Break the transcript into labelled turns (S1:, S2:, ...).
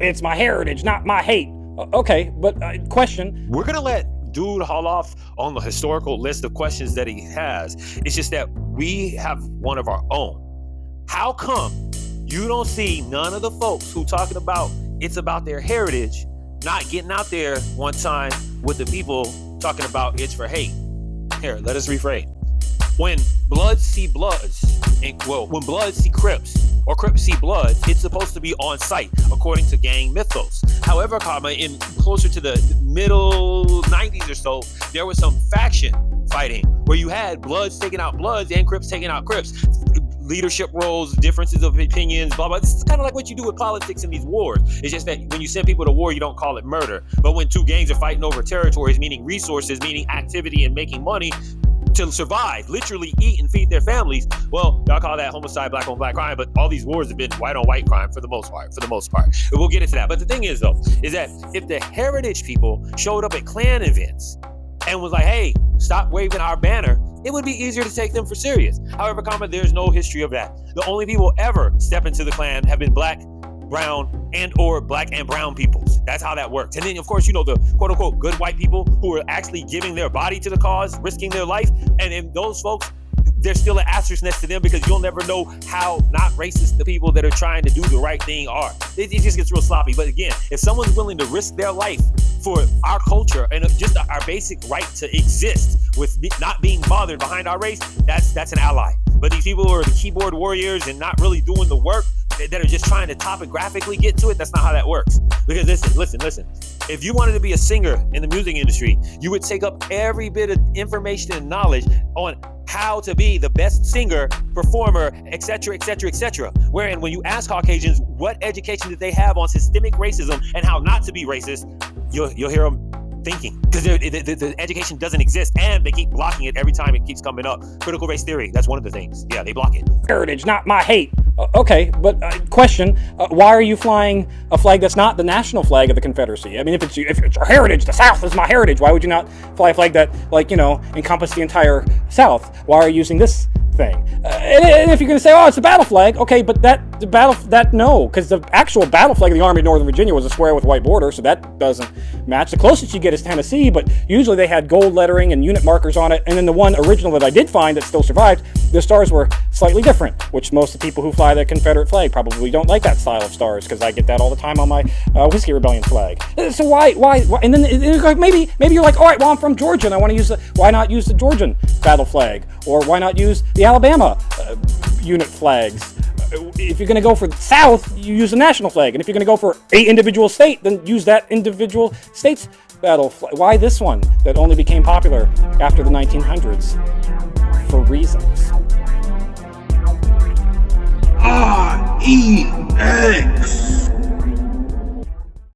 S1: it's my heritage, not my hate. Okay, but question.
S2: We're going to let dude haul off on the historical list of questions that he has. It's just that we have one of our own. How come you don't see none of the folks who talking about it's about their heritage not getting out there one time with the people talking about it's for hate? Here, let us rephrase. When Bloods see Bloods, when Bloods see Crips, or Crips see Bloods, it's supposed to be on site, according to gang mythos. However, in closer to the middle 90s or so, there was some faction fighting where you had Bloods taking out Bloods and Crips taking out Crips. Leadership roles, differences of opinions, blah, blah. This is kind of like what you do with politics in these wars. It's just that when you send people to war, you don't call it murder. But when two gangs are fighting over territories, meaning resources, meaning activity and making money to survive, literally eat and feed their families, well, y'all call that homicide, black on black crime, but all these wars have been white on white crime for the most part. And we'll get into that. But the thing is, though, is that if the heritage people showed up at Klan events and was like, hey, stop waving our banner, it would be easier to take them for serious. However, there's no history of that. The only people ever step into the Klan have been black, brown, and or black and brown peoples. That's how that works. And then, of course, the quote unquote good white people who are actually giving their body to the cause, risking their life. And then those folks, there's still an asterisk next to them because you'll never know how not racist the people that are trying to do the right thing are. It just gets real sloppy. But again, if someone's willing to risk their life for our culture and just our basic right to exist with not being bothered behind our race, that's an ally. But these people who are the keyboard warriors and not really doing the work, that are just trying to topographically get to it, that's not how that works. Because listen. If you wanted to be a singer in the music industry, you would take up every bit of information and knowledge on how to be the best singer, performer, etc., etc., etc. Wherein when you ask Caucasians what education did they have on systemic racism and how not to be racist, you'll hear them thinking, because the education doesn't exist and they keep blocking it every time it keeps coming up. Critical race theory, that's one of the things. Yeah, they block it.
S1: Heritage, not my hate. Okay, but question, why are you flying a flag that's not the national flag of the Confederacy? I mean, if it's your heritage, the South is my heritage, why would you not fly a flag that, encompass the entire South? Why are you using this thing? And if you're going to say, oh, it's a battle flag, okay, but no, because the actual battle flag of the Army of Northern Virginia was a square with a white border, so that doesn't match. The closest you get is Tennessee, but usually they had gold lettering and unit markers on it, and then the one original that I did find that still survived, the stars were slightly different, which most of the people who fly the Confederate flag probably don't like that style of stars, because I get that all the time on my Whiskey Rebellion flag. So why? And then maybe you're like, all right, well, I'm from Georgia and I want to use why not use the Georgian battle flag? Or why not use the Alabama unit flags? If you're going to go for the South, you use the national flag. And if you're going to go for a individual state, then use that individual state's battle flag. Why this one that only became popular after the 1900s? For reasons.
S3: REX